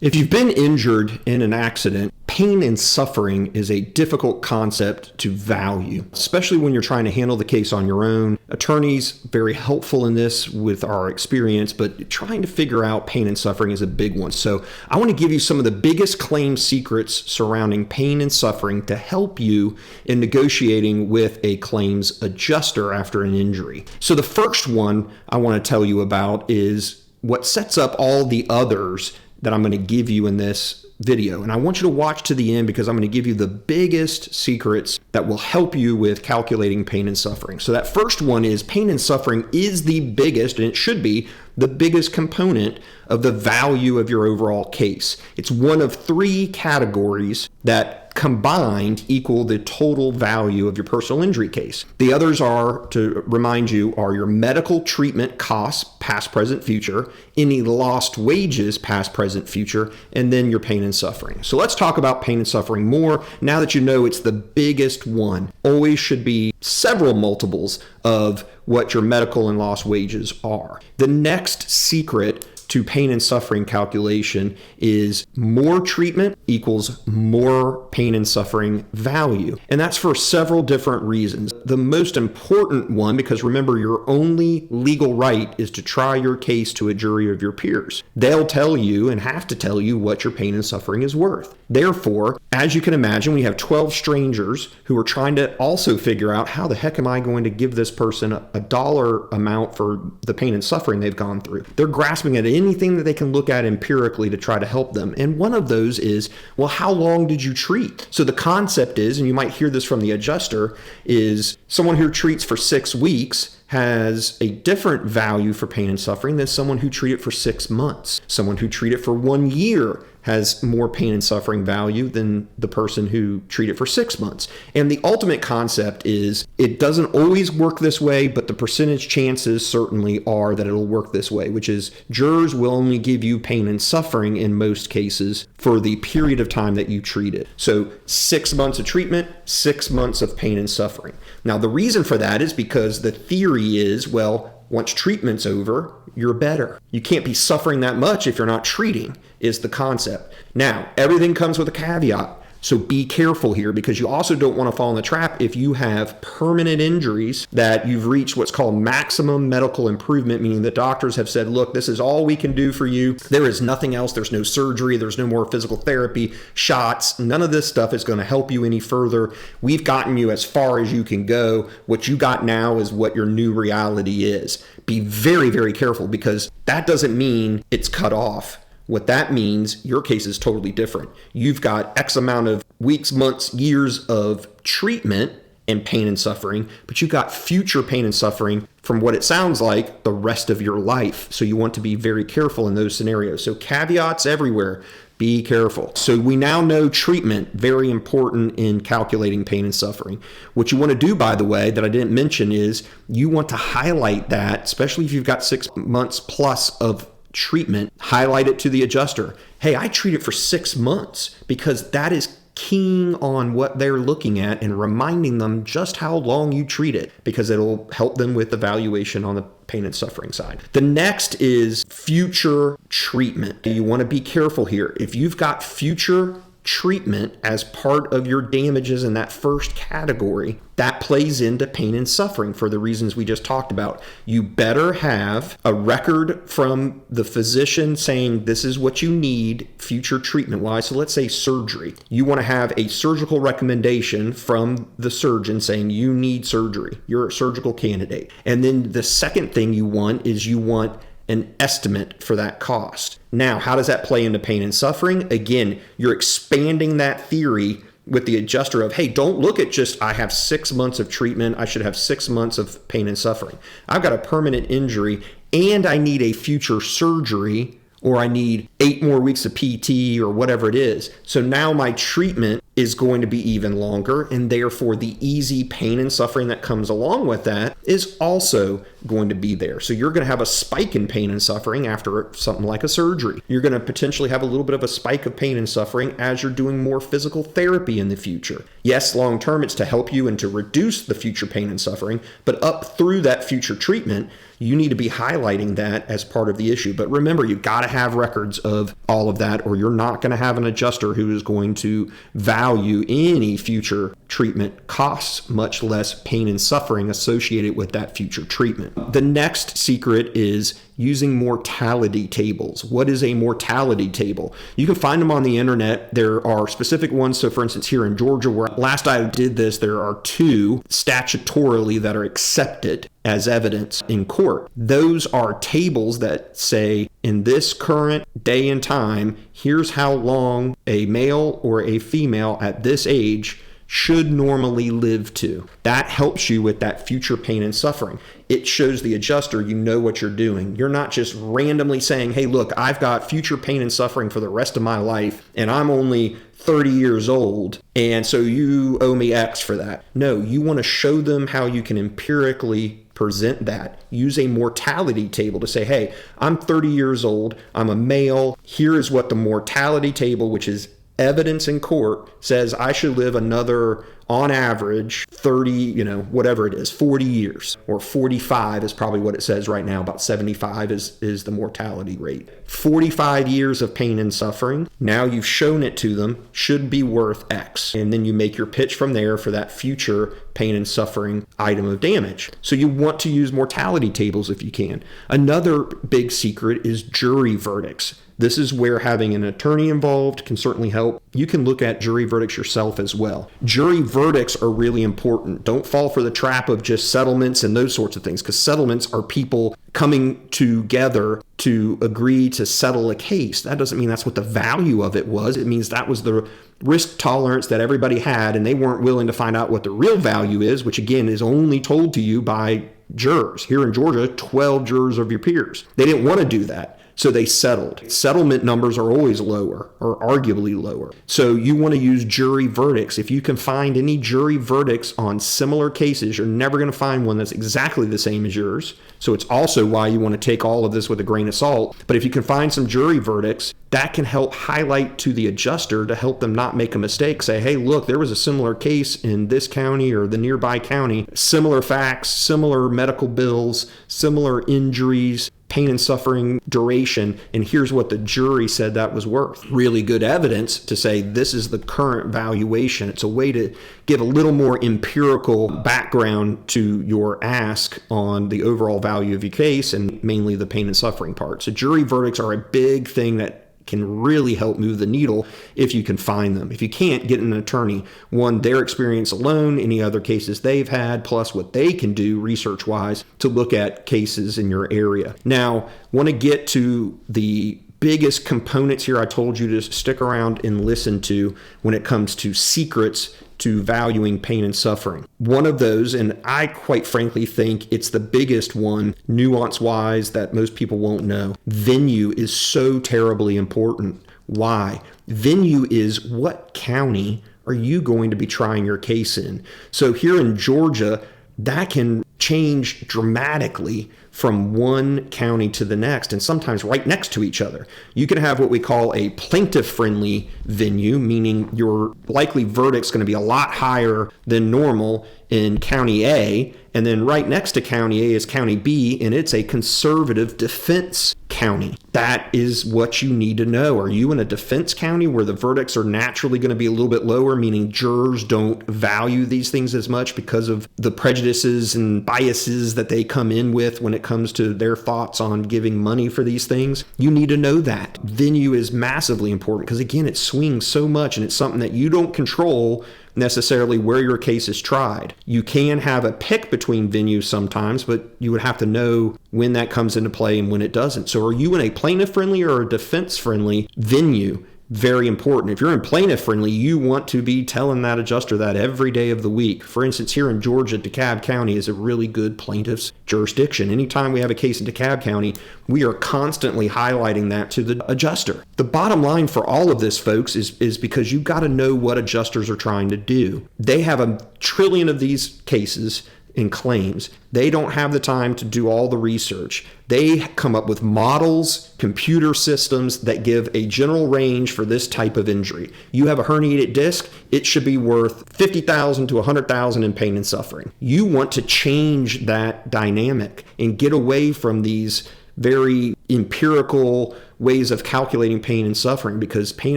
If you've been injured in an accident, pain and suffering is a difficult concept to value, especially when you're trying to handle the case on your own. Attorneys, very helpful in this with our experience, but trying to figure out pain and suffering is a big one. So I want to give you some of the biggest claim secrets surrounding pain and suffering to help you in negotiating with a claims adjuster after an injury. So the first one I want to tell you about is what sets up all the others that I'm going to give you in this video. And I want you to watch to the end because I'm going to give you the biggest secrets that will help you with calculating pain and suffering. So that first one is pain and suffering is the biggest, and it should be the biggest component of the value of your overall case. It's one of three categories that combined equal the total value of your personal injury case. The others are, to remind you, are your medical treatment costs, past, present, future, any lost wages, past, present, future, and then your pain and suffering. So let's talk about pain and suffering more now that you know it's the biggest one. Always should be several multiples of what your medical and lost wages are. The next secret to pain and suffering calculation is more treatment equals more pain and suffering value. And that's for several different reasons. The most important one, because remember, your only legal right is to try your case to a jury of your peers. They'll tell you and have to tell you what your pain and suffering is worth. Therefore, as you can imagine, we have 12 strangers who are trying to also figure out how the heck am I going to give this person a dollar amount for the pain and suffering they've gone through. They're grasping at anything that they can look at empirically to try to help them. And one of those is, well, how long did you treat? So the concept is, and you might hear this from the adjuster, is someone who treats for 6 weeks has a different value for pain and suffering than someone who treated for 6 months. Someone who treated for 1 year has more pain and suffering value than the person who treated for 6 months. And the ultimate concept is it doesn't always work this way, but the percentage chances certainly are that it'll work this way, which is jurors will only give you pain and suffering in most cases for the period of time that you treated. So 6 months of treatment, 6 months of pain and suffering. Now, the reason for that is because the theory is, well, once treatment's over, you're better. You can't be suffering that much if you're not treating, is the concept. Now, everything comes with a caveat. So be careful here because you also don't want to fall in the trap if you have permanent injuries that you've reached what's called maximum medical improvement, meaning the doctors have said, look, this is all we can do for you. There is nothing else. There's no surgery. There's no more physical therapy, shots. None of this stuff is going to help you any further. We've gotten you as far as you can go. What you got now is what your new reality is. Be very, very careful because that doesn't mean it's cut off. What that means, your case is totally different. You've got X amount of weeks, months, years of treatment and pain and suffering, but you've got future pain and suffering from what it sounds like the rest of your life. So you want to be very careful in those scenarios. So caveats everywhere. Be careful. So we now know treatment, very important in calculating pain and suffering. What you want to do, by the way, that I didn't mention is you want to highlight that, especially if you've got 6 months plus of treatment, highlight it to the adjuster. Hey, I treated for 6 months because that is keying on what they're looking at and reminding them just how long you treated because it'll help them with evaluation on the pain and suffering side. The next is future treatment. You want to be careful here. If you've got future treatment as part of your damages in that first category, that plays into pain and suffering for the reasons we just talked about. You better have a record from the physician saying this is what you need future treatment-wise. So let's say surgery. You want to have a surgical recommendation from the surgeon saying you need surgery. You're a surgical candidate. And then the second thing you want is you want an estimate for that cost. Now, how does that play into pain and suffering? Again, you're expanding that theory with the adjuster of, hey, don't look at just, I have 6 months of treatment. I should have 6 months of pain and suffering. I've got a permanent injury and I need a future surgery or I need 8 more weeks of PT or whatever it is. So now my treatment is going to be even longer, and therefore the easy pain and suffering that comes along with that is also going to be there. So you're going to have a spike in pain and suffering after something like a surgery. You're going to potentially have a little bit of a spike of pain and suffering as you're doing more physical therapy in the future. Yes, long term it's to help you and to reduce the future pain and suffering, but up through that future treatment, you need to be highlighting that as part of the issue. But remember, you've got to have records of all of that, or you're not going to have an adjuster who is going to value any future treatment costs, much less pain and suffering associated with that future treatment. The next secret is using mortality tables. What is a mortality table? You can find them on the internet. There are specific ones. So for instance, here in Georgia, where last I did this, there are 2 statutorily that are accepted as evidence in court. Those are tables that say, in this current day and time, here's how long a male or a female at this age should normally live to. That helps you with that future pain and suffering. It shows the adjuster you know what you're doing. You're not just randomly saying, hey, look, I've got future pain and suffering for the rest of my life, and I'm only 30 years old, and so you owe me X for that. No, you want to show them how you can empirically present that. Use a mortality table to say, hey, I'm 30 years old, I'm a male, here is what the mortality table, which is evidence in court, says I should live another, on average, 30, whatever it is, 40 years, or 45 is probably what it says right now. About 75 is the mortality rate. 45 years of pain and suffering. Now you've shown it to them, should be worth X. And then you make your pitch from there for that future pain and suffering item of damage. So you want to use mortality tables if you can. Another big secret is jury verdicts. This is where having an attorney involved can certainly help. You can look at jury verdicts yourself as well. Jury verdicts are really important. Don't fall for the trap of just settlements and those sorts of things, because settlements are people coming together to agree to settle a case. That doesn't mean that's what the value of it was. It means that was the risk tolerance that everybody had, and they weren't willing to find out what the real value is, which again is only told to you by jurors. Here in Georgia, 12 jurors of your peers. They didn't want to do that. So they settled. Settlement numbers are always lower, or arguably lower. So you want to use jury verdicts. If you can find any jury verdicts on similar cases, you're never going to find one that's exactly the same as yours. So it's also why you want to take all of this with a grain of salt. But if you can find some jury verdicts, that can help highlight to the adjuster to help them not make a mistake. Say, hey, look, there was a similar case in this county or the nearby county, similar facts, similar medical bills, similar injuries, pain and suffering duration, and here's what the jury said that was worth. Really good evidence to say this is the current valuation. It's a way to give a little more empirical background to your ask on the overall value of your case, and mainly the pain and suffering part. So jury verdicts are a big thing that can really help move the needle if you can find them. If you can't, get an attorney. One, their experience alone, any other cases they've had, plus what they can do research-wise to look at cases in your area. Now, want to get to the biggest components here I told you to stick around and listen to when it comes to secrets to valuing pain and suffering. One of those, and I quite frankly think it's the biggest one, nuance-wise, that most people won't know. Venue is so terribly important. Why? Venue is what county are you going to be trying your case in? So here in Georgia, that can change dramatically from one county to the next, and sometimes right next to each other. You can have what we call a plaintiff-friendly venue, meaning your likely verdict's going to be a lot higher than normal in County A, and then right next to County A is County B, and it's a conservative defense county. That is what you need to know. Are you in a defense county where the verdicts are naturally going to be a little bit lower, meaning jurors don't value these things as much because of the prejudices and biases that they come in with when it comes to their thoughts on giving money for these things? You need to know that. Venue is massively important because, again, it swings so much, and it's something that you don't control necessarily where your case is tried. You can have a pick between venues sometimes, but you would have to know when that comes into play and when it doesn't. So are you in a plaintiff-friendly or a defense-friendly venue? very important. If you're in plaintiff friendly, you want to be telling that adjuster that every day of the week. For instance, here in Georgia, DeKalb County is a really good plaintiff's jurisdiction. Anytime we have a case in DeKalb County, we are constantly highlighting that to the adjuster. The bottom line for all of this, folks, is because you've got to know what adjusters are trying to do. They have a trillion of these cases in claims. They don't have the time to do all the research. They come up with models, computer systems that give a general range for this type of injury. You have a herniated disc, it should be worth $50,000 to $100,000 in pain and suffering. You want to change that dynamic and get away from these very empirical ways of calculating pain and suffering, because pain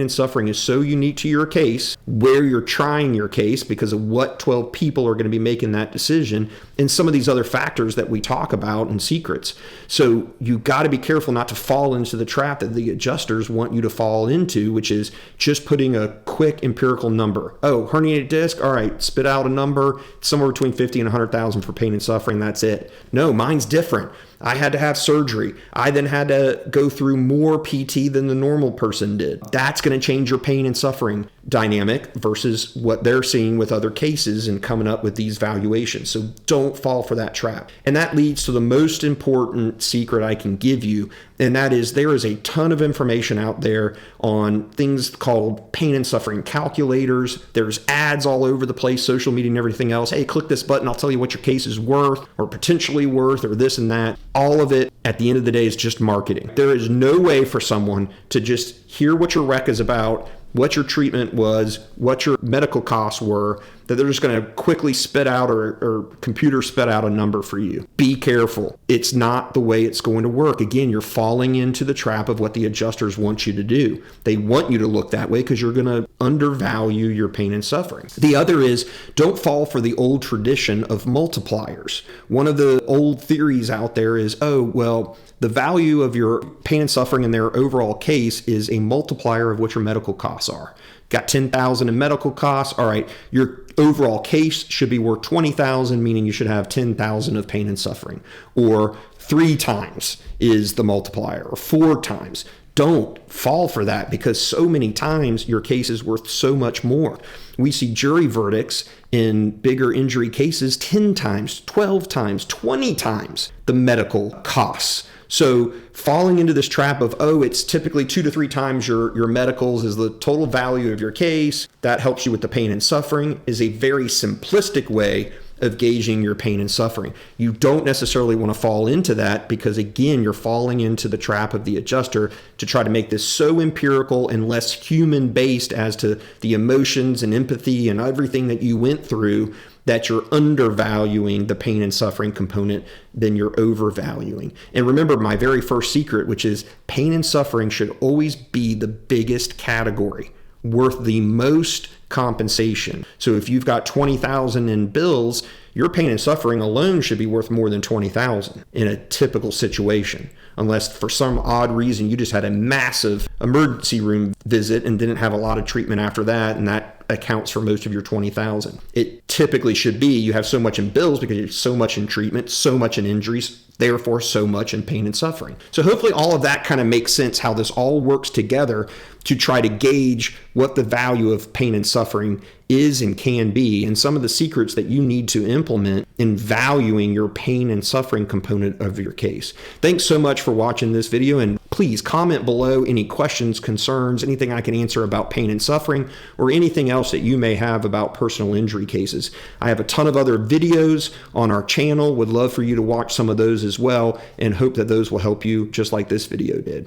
and suffering is so unique to your case, where you're trying your case because of what 12 people are going to be making that decision, and some of these other factors that we talk about and secrets. So you got to be careful not to fall into the trap that the adjusters want you to fall into, which is just putting a quick empirical number. Oh, herniated disc, all right, spit out a number somewhere between 50 and 100,000 for pain and suffering, that's it. No, mine's different. I had to have surgery. I then had to go through more PT than the normal person did. That's going to change your pain and suffering dynamic versus what they're seeing with other cases and coming up with these valuations. So don't fall for that trap. And that leads to the most important secret I can give you, and that is there is a ton of information out there on things called pain and suffering calculators. There's ads all over the place, social media and everything else. Hey, click this button, I'll tell you what your case is worth or potentially worth or this and that. All of it at the end of the day is just marketing. There is no way for someone to just hear what your rec is about, what your treatment was, what your medical costs were, that they're just going to quickly spit out or computer spit out a number for you. Be careful. It's not the way it's going to work. Again, you're falling into the trap of what the adjusters want you to do. They want you to look that way because you're going to undervalue your pain and suffering. The other is don't fall for the old tradition of multipliers. One of the old theories out there is, oh, well, the value of your pain and suffering in their overall case is a multiplier of what your medical costs are. Got $10,000 in medical costs. All right, your overall case should be worth $20,000, meaning you should have $10,000 of pain and suffering. Or 3 times is the multiplier, or 4 times. Don't fall for that, because so many times your case is worth so much more. We see jury verdicts in bigger injury cases 10 times, 12 times, 20 times the medical costs. So falling into this trap of, oh, it's typically 2 to 3 times your medicals is the total value of your case, that helps you with the pain and suffering, is a very simplistic way of gauging your pain and suffering. You don't necessarily want to fall into that, because again, you're falling into the trap of the adjuster to try to make this so empirical and less human based as to the emotions and empathy and everything that you went through, that you're undervaluing the pain and suffering component than you're overvaluing. And remember my very first secret, which is pain and suffering should always be the biggest category, worth the most compensation. So if you've got $20,000 in bills, your pain and suffering alone should be worth more than $20,000 in a typical situation, unless for some odd reason you just had a massive emergency room visit and didn't have a lot of treatment after that, and that accounts for most of your $20,000. It typically should be you have so much in bills because you're so much in treatment, so much in injuries, therefore so much in pain and suffering. So hopefully all of that kind of makes sense, how this all works together to try to gauge what the value of pain and suffering is and can be, and some of the secrets that you need to implement in valuing your pain and suffering component of your case. Thanks so much for watching this video, and please comment below any questions, concerns, anything I can answer about pain and suffering, or anything else that you may have about personal injury cases. I have a ton of other videos on our channel. Would love for you to watch some of those as well, and hope that those will help you just like this video did.